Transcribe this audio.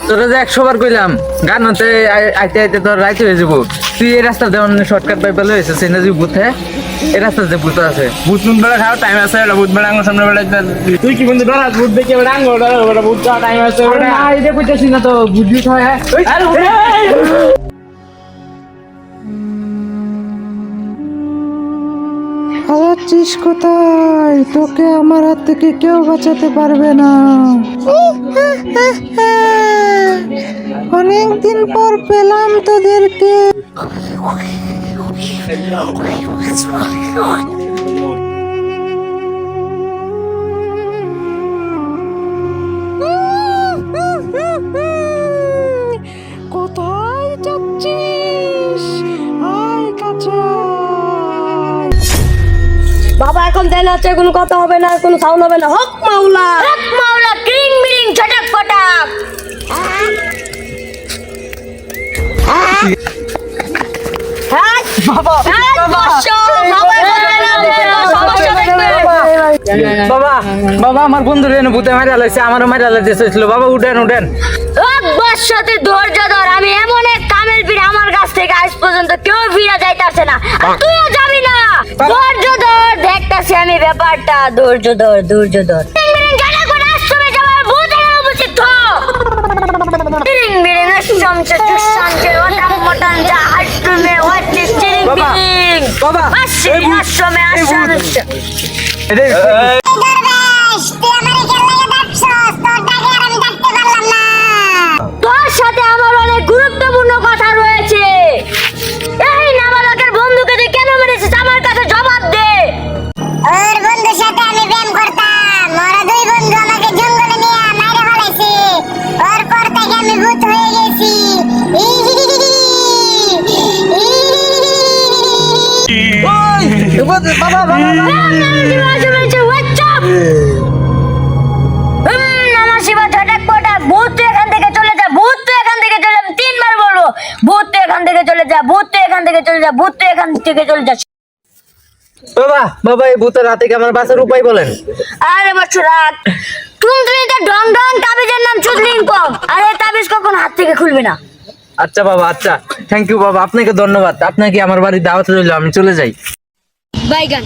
তোরা যে 100 বার কইলাম গান হতে আইতে আইতে তোর রাইতে হয়ে যাবো। তুই এই রাস্তা দেওয়ান শর্টকাট পাই পেলে হয়েছে সেনাজি বুথে এই রাস্তা যে বুথ আছে ভূত মুন বেলা খাও টাইম আছে এটা ভূত বেলা আঙ্গ সামনে বেলা তুই কি বন্ধু ডরাস ভূত দেখে বেলা আঙ্গ ওটা ভূত খাওয়া টাইম আছে ওটা না এটা কইতাছি না তো বুদ্ধি হয়। যাচ্ছিস কোথায়? তোকে আমার হাত থেকে কেউ বাঁচাতে পারবে না। অনেকদিন পর পেলাম তোদেরকে। কোথায় যাচ্ছিস? আয় কাছে আয়। বাবা এখন দেন আছে, কোনো কথা হবে না, কোনো সাউন্ড হবে না। হক মাওলা কিং বিরিং ছটাক পটাক। হ্যাঁ বাবা হ্যাঁ বসো বাবা সমস্যা দেখবে। বাবা বাবা আমার বন্ধু রে ভূতে মারা লাইছে আমারও মারা লাইতে চাইছিল। বাবা উঠেন উঠেন। এক বর্ষতে ধৈর্য ধর, আমি এমন এক কামেল পীর আমার কাছ থেকে আজ পর্যন্ত কেউ ফিরে যাইতাছে না, আর তুইও যাবি না। ধৈর্য ধর, দেখতাছি আমি ব্যাপারটা। ধৈর্য ধর ধৈর্য ধর। জানা করে আশ্রমে যাওয়ার ভূত এর উপস্থিত থ। বিরিং বিরিং আশ্রমে তুষানকে ওটাম মোটান যা আশ্রমে ওয়াটি চিরিং বাবা, বিরিং। বাবা, আসছি এই ভূত, আশ্রমে এই ভূত। আশ্রমে। এটা তোর সাথে আমার অনেক গুরুত্বপূর্ণ কথা রয়েছে। এই নাবালকের বন্ধুকে তুই কেন মেরেছিস আমার কাছে জবাব দে। ওর বন্ধুর সাথে আমি প্রেম করতাম, ওরা দুই বন্ধু আমাকে জঙ্গলে নিয়ে মাইরে ফেলাইছে। ওর পর থেকে আমি ভূত হয়ে গেছি। বাবা বাবা ভূত তুই এখান থেকে চলে যা, ভূত তুই এখান থেকে চলে যা। আমি 3 বার বলবো, ভূত তুই এখান থেকে চলে যা, ভূত তুই এখান থেকে চলে যা, ভূত তুই এখান থেকে চলে যা। বাবা বাবা এই ভূতের রাতে কি আমার বাঁচার উপায় বলেন। আরে বছর রাত তুমি তো ডং ডং তাবিজের নাম চুদলিং পং। আরে তাবিজ কখন হাত থেকে খুলবে না। আচ্ছা বাবা আচ্ছা থ্যাংক ইউ বাবা আপনাকে ধন্যবাদ। আপনাকে আমার বাড়ি দাওয়াতে রইলো আমি চলে যাই। বাইগান।